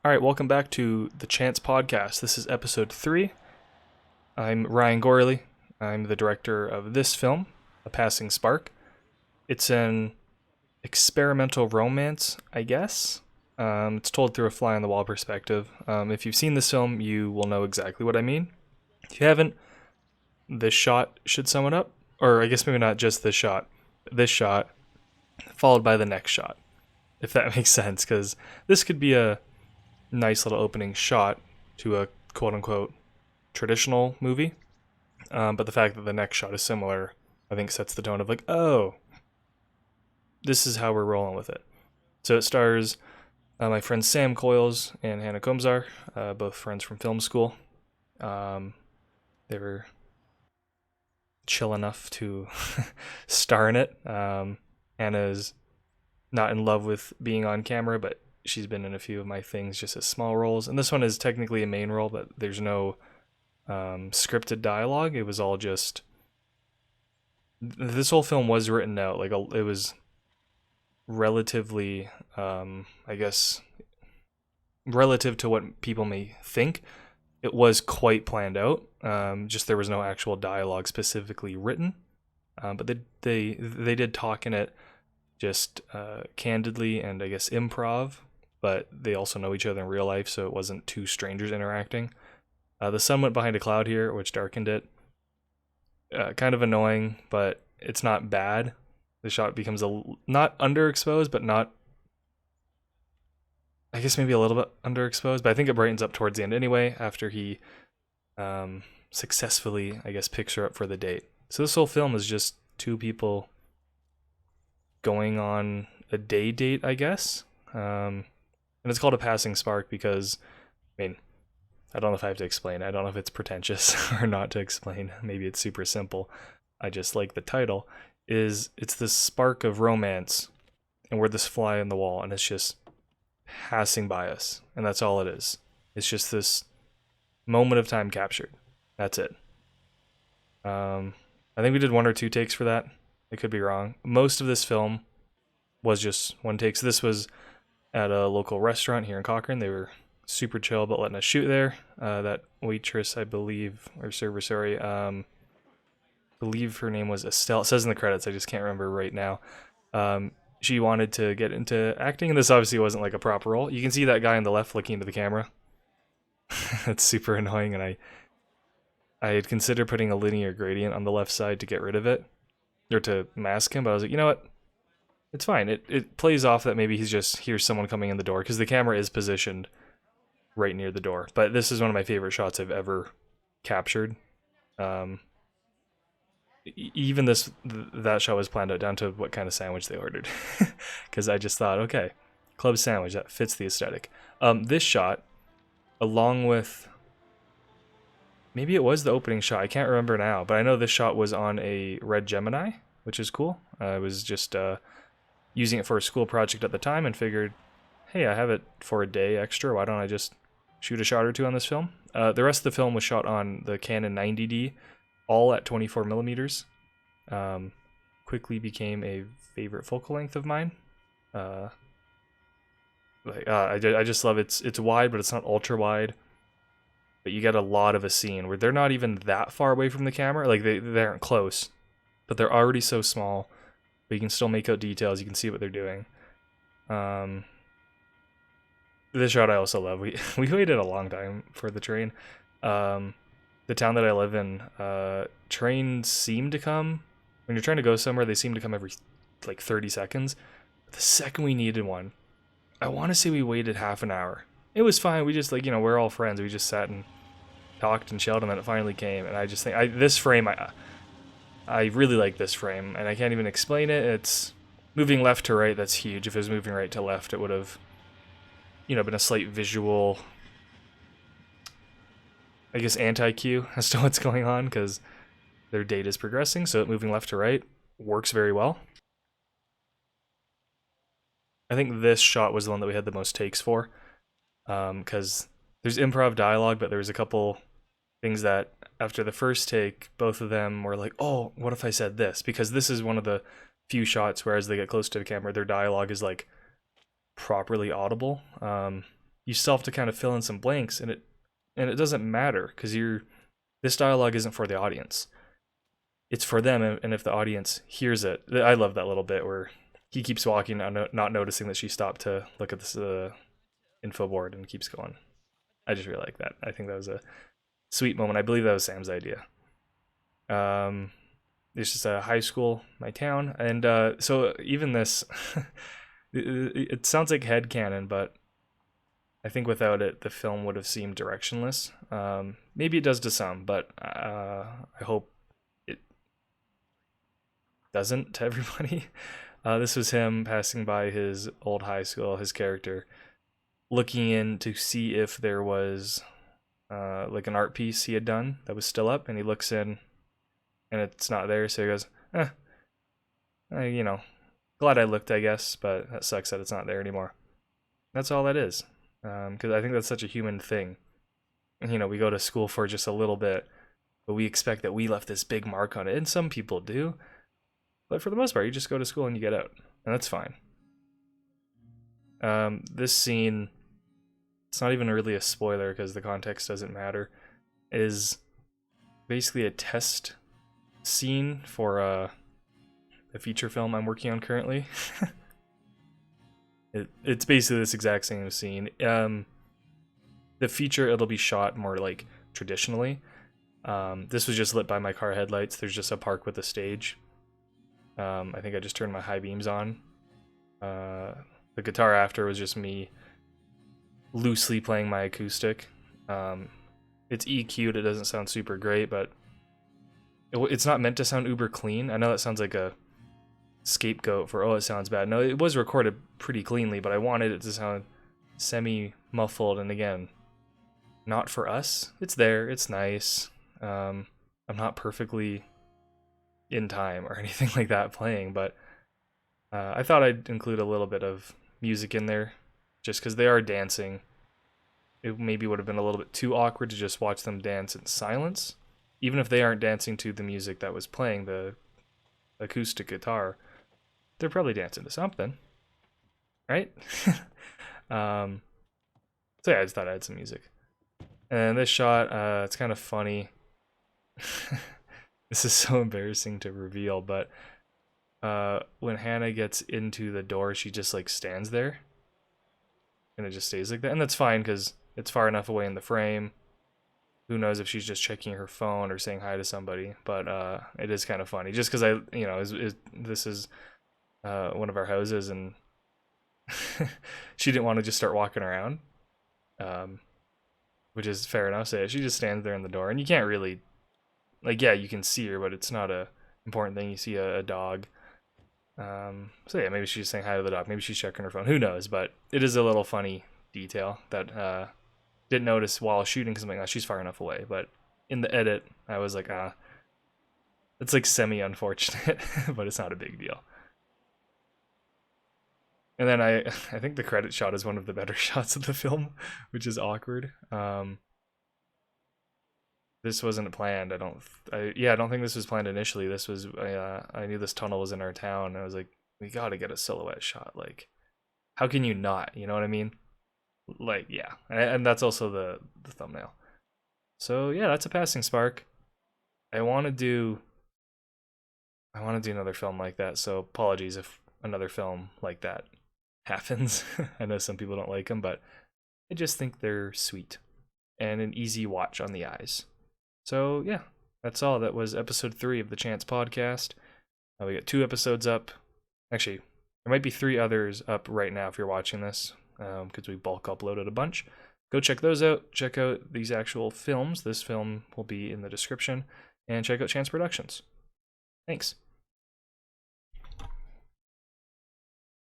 All right, welcome back to the Chance Podcast. This is episode 3. I'm Ryan Gorley. I'm the director of this film, A Passing Spark. It's an experimental romance, I guess. It's told through a fly on the wall perspective. If you've seen this film, you will know exactly what I mean. If you haven't, this shot should sum it up. Or I guess maybe not just this shot, followed by the next shot, if that makes sense, because this could be a nice little opening shot to a quote unquote traditional movie. But the fact that the next shot is similar, I think sets the tone of like, oh, this is how we're rolling with it. So it stars my friends Sam Coyles and Hannah Komzar, both friends from film school. They were chill enough to star in it. Hannah's not in love with being on camera, but she's been in a few of my things just as small roles. And this one is technically a main role, but there's no scripted dialogue. It was all just. This whole film was written out. It was relatively, I guess, relative to what people may think, it was quite planned out. Just there was no actual dialogue specifically written. But they did talk in it just candidly and I guess improv, but they also know each other in real life, so it wasn't two strangers interacting. The sun went behind a cloud here, which darkened it. Kind of annoying, but it's not bad. The shot becomes not underexposed, but not, I guess maybe a little bit underexposed, but I think it brightens up towards the end anyway, after he successfully, I guess, picks her up for the date. So this whole film is just two people going on a day date, I guess. And it's called A Passing Spark because, I mean, I don't know if I have to explain. I don't know if it's pretentious or not to explain. Maybe it's super simple. I just like the title. It's this spark of romance, and we're this fly on the wall, and it's just passing by us, and that's all it is. It's just this moment of time captured. That's it. I think we did 1 or 2 takes for that. I could be wrong. Most of this film was just 1 take. So this was at a local restaurant here in Cochrane. They were super chill about letting us shoot there. That waitress, I believe, or server, sorry, believe her name was Estelle. It says in the credits, I just can't remember right now. She wanted to get into acting, and this obviously wasn't like a proper role. You can see that guy on the left looking into the camera. That's super annoying, and I had considered putting a linear gradient on the left side to get rid of it, or to mask him, but I was like, you know what? It's fine. It plays off that maybe he's just hears someone coming in the door, because the camera is positioned right near the door. But this is one of my favorite shots I've ever captured. Even that shot was planned out down to what kind of sandwich they ordered, because I just thought, okay, club sandwich, that fits the aesthetic. This shot, along with, maybe it was the opening shot, I can't remember now, but I know this shot was on a Red Gemini, which is cool. I was just using it for a school project at the time and figured, hey, I have it for a day extra, why don't I just shoot a shot or 2 on this film? The rest of the film was shot on the Canon 90D, all at 24 millimeters. Quickly became a favorite focal length of mine. I just love it. It's wide, but it's not ultra wide. But you get a lot of a scene where they're not even that far away from the camera. Like they aren't close, but they're already so small. But you can still make out details. You can see what they're doing. This shot I also love. We waited a long time for the train. The town that I live in, trains seem to come when you're trying to go somewhere. They seem to come every like 30 seconds. But the second we needed one, I want to say we waited half an hour. It was fine. We just we're all friends. We just sat and talked and chilled, and then it finally came. And I just think this frame, I really like this frame, and I can't even explain it. It's moving left to right. That's huge. If it was moving right to left, it would have been a slight visual, I guess, anti-cue as to what's going on, because their date is progressing, so moving left to right works very well. I think this shot was the one that we had the most takes for, because there's improv dialogue, but there was a couple things that after the first take, both of them were like, oh, what if I said this? Because this is one of the few shots where as they get close to the camera, their dialogue is like properly audible. you still have to kind of fill in some blanks, and it doesn't matter because this dialogue isn't for the audience. It's for them, and if the audience hears it, I love that little bit where he keeps walking, not noticing that she stopped to look at this info board and keeps going. I just really like that. I think that was a sweet moment. I believe that was Sam's idea. It's just a high school, my town, and so even this, it sounds like headcanon, but I think without it, the film would have seemed directionless. Maybe it does to some, but I hope it doesn't to everybody. This was him passing by his old high school, his character, looking in to see if there was like an art piece he had done that was still up, and he looks in and it's not there, so he goes, you know, glad I looked, I guess, but that sucks that it's not there anymore. That's all that is, because I think that's such a human thing. You know, we go to school for just a little bit, but we expect that we left this big mark on it, and some people do, but for the most part, you just go to school and you get out, and that's fine. This scene, it's not even really a spoiler because the context doesn't matter, is basically a test scene for a feature film I'm working on currently. It's basically this exact same scene. The feature, it'll be shot more like traditionally. This was just lit by my car headlights. There's just a park with a stage. I think I just turned my high beams on. The guitar after was just me loosely playing my acoustic. It's EQ'd, it doesn't sound super great, but it's not meant to sound uber clean. I know that sounds like a scapegoat for, oh, it sounds bad. No, it was recorded pretty cleanly, but I wanted it to sound semi-muffled, and again, not for us. It's there, it's nice. I'm not perfectly in time or anything like that playing, but I thought I'd include a little bit of music in there, just because they are dancing. It maybe would have been a little bit too awkward to just watch them dance in silence. Even if they aren't dancing to the music that was playing, the acoustic guitar, they're probably dancing to something, right? So yeah, I just thought I had some music. And this shot, it's kind of funny. This is so embarrassing to reveal, but when Hannah gets into the door, she just like stands there, and it just stays like that, and that's fine because it's far enough away in the frame. Who knows if she's just checking her phone or saying hi to somebody, but it is kind of funny just because this is one of our houses, and she didn't want to just start walking around, which is fair enough. So she just stands there in the door, and you can't really, like, yeah, you can see her, but it's not a important thing. You see a dog. So yeah, maybe she's saying hi to the dog. Maybe she's checking her phone. Who knows? But it is a little funny detail that didn't notice while shooting because I'm like, oh, she's far enough away. But in the edit, I was like, it's like semi-unfortunate, but it's not a big deal. And then I think the credit shot is one of the better shots of the film, which is awkward. This wasn't planned. I don't think this was planned initially. This was I knew this tunnel was in our town, and I was like, we gotta get a silhouette shot. Like, how can you not? You know what I mean? Like, yeah, and that's also the thumbnail. So yeah, that's a passing spark. I want to do another film like that. So apologies if another film like that happens. I know some people don't like them, but I just think they're sweet and an easy watch on the eyes. So yeah, that's all. That was episode 3 of the Chance Podcast. We got 2 episodes up. Actually, there might be 3 others up right now if you're watching this, because we bulk uploaded a bunch. Go check those out. Check out these actual films. This film will be in the description. And check out Chance Productions. Thanks.